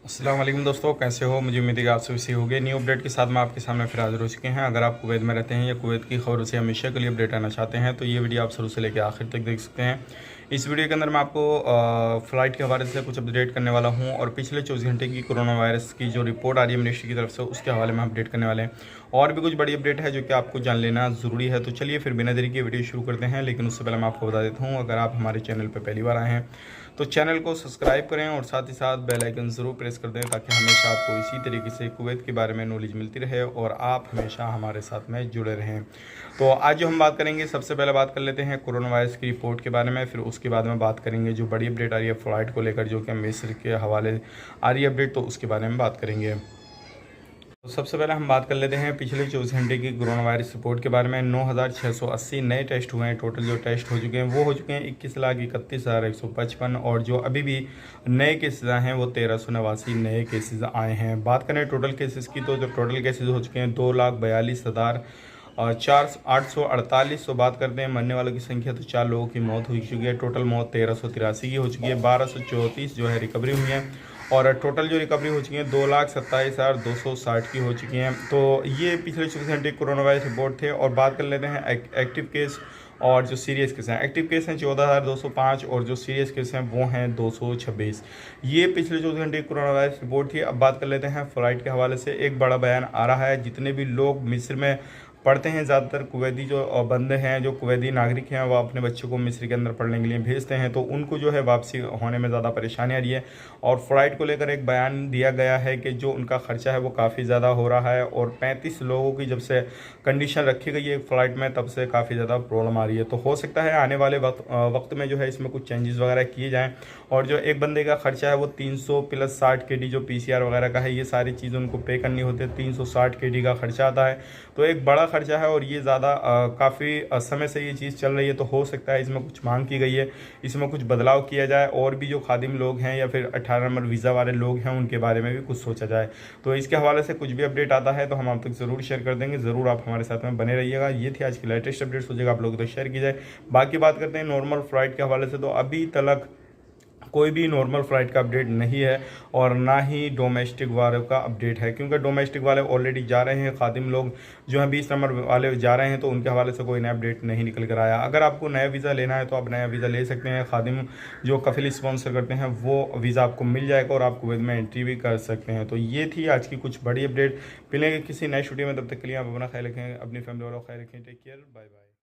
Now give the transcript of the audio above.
अस्सलाम वालेकुम दोस्तों, कैसे हो। मुझे उम्मीद है कि आप सभी सही होंगे। न्यू अपडेट के साथ मैं आपके सामने फिर हाजिर हो चुके हैं। अगर आप कुवैत में रहते हैं या कुवैत की खबरों से हमेशा के लिए अपडेट आना चाहते हैं तो ये वीडियो आप शुरू से लेकर आखिर तक देख सकते हैं। इस वीडियो के अंदर मैं आपको फ़्लाइट के हवाले से कुछ अपडेट करने वाला हूं और पिछले 24 घंटे की कोरोना वायरस की जो रिपोर्ट आ रही है मिनिस्ट्री की तरफ से उसके हवाले में अपडेट करने वाले हैं। और भी कुछ बड़ी अपडेट है जो कि आपको जान लेना ज़रूरी है। तो चलिए फिर बिना देरी के वीडियो शुरू करते हैं। लेकिन उससे पहले मैं आपको बता देता हूँ, अगर आप हमारे चैनल पर पहली बार आए हैं तो चैनल को सब्सक्राइब करें और साथ ही साथ बेल आइकन ज़रूर प्रेस कर दें ताकि हमेशा आपको इसी तरीके से कुवैत के बारे में नॉलेज मिलती रहे और आप हमेशा हमारे साथ में जुड़े रहें। तो आज जो हम बात करेंगे, सबसे पहले बात कर लेते हैं कोरोना वायरस की रिपोर्ट के बारे में। फिर उसके बाद में बात करेंगे जो बड़ी अपडेट आ रही है फ़्लाइट को लेकर, जो कि मिस्र के हवाले आ रही है अपडेट, तो उसके बारे में बात करेंगे। तो सबसे पहले हम बात कर लेते हैं पिछले 24 घंटे की कोरोना वायरस रिपोर्ट के बारे में। 9,680 नए टेस्ट हुए हैं। टोटल जो टेस्ट हो चुके हैं वो हो चुके हैं 21,31,155 और जो अभी भी नए केसेस आए हैं वो 1,389 नए केसेस आए हैं। बात करें टोटल केसेस की तो जो टोटल केसेस हो चुके हैं 2,42,000 और 848। तो बात करते हैं मरने वालों की संख्या तो 4 लोगों की मौत हो चुकी है। टोटल मौत 1,383 की हो चुकी है। 1,234 जो है रिकवरी हुई है और टोटल जो रिकवरी हो चुकी है 2,27,260 की हो चुकी हैं। तो ये पिछले 24 घंटे कोरोना वायरस रिपोर्ट थे। और बात कर लेते हैं एक्टिव केस और जो सीरियस केस हैं। एक्टिव केस हैं 14,205 और जो सीरियस केस हैं वो हैं 226। ये पिछले 24 घंटे की कोरोना वायरस रिपोर्ट थी। अब बात कर लेते हैं फ़्लाइट के हवाले से। एक बड़ा बयान आ रहा है, जितने भी लोग मिस्र में पढ़ते हैं, ज़्यादातर कुवैती जो बंदे हैं, जो कुवैती नागरिक हैं, वो अपने बच्चों को मिस्र के अंदर पढ़ने के लिए भेजते हैं, तो उनको जो है वापसी होने में ज़्यादा परेशानी आ रही है। और फ़्लाइट को लेकर एक बयान दिया गया है कि जो उनका ख़र्चा है वो काफ़ी ज़्यादा हो रहा है और 35 लोगों की जब से कंडीशन रखी गई है फ़्लाइट में तब से काफ़ी ज़्यादा प्रॉब्लम आ रही है। तो हो सकता है आने वाले वक्त में जो है इसमें कुछ चेंजेस वगैरह किए जाएँ और जो एक बंदे का ख़र्चा है वो 300 प्लस 60 kg जो PCR वगैरह का है, ये सारी चीज़ें उनको पे करनी होती है। 360 kg का ख़र्चा आता है, तो एक बड़ा ख़र्चा है और ये ज़्यादा काफ़ी समय से ये चीज़ चल रही है। तो हो सकता है इसमें कुछ मांग की गई है, इसमें कुछ बदलाव किया जाए और भी जो खादिम लोग हैं या फिर 18 नंबर वीज़ा वाले लोग हैं उनके बारे में भी कुछ सोचा जाए। तो इसके हवाले से कुछ भी अपडेट आता है तो हम आप तक ज़रूर शेयर कर देंगे। ज़रूर आप हमारे साथ में बने रहिएगा। ये थी आज की लेटेस्ट अपडेट, सोचेगा आप लोग तो शेयर की जाए। बाकी बात करते हैं नॉर्मल फ़्लाइट के हवाले से, तो अभी तक कोई भी नॉर्मल फ़्लाइट का अपडेट नहीं है और ना ही डोमेस्टिक वालों का अपडेट है, क्योंकि डोमेस्टिक वाले ऑलरेडी जा रहे हैं। खादिम लोग जो हैं 20 नंबर वाले जा रहे हैं, तो उनके हवाले से कोई नया अपडेट नहीं निकल कर आया। अगर आपको नया वीज़ा लेना है तो आप नया वीज़ा ले सकते हैं। खादिम जो कफिल स्पॉन्सर करते हैं वो वीज़ा आपको मिल जाएगा और आप कुवैत में एंट्री भी कर सकते हैं। तो ये थी आज की कुछ बड़ी अपडेट। मिलेंगे किसी नए वीडियो में, तब तक के लिए आप अपना ख्याल रखें, अपनी फैमिली वालों का ख्याल रखें। Take care, bye bye.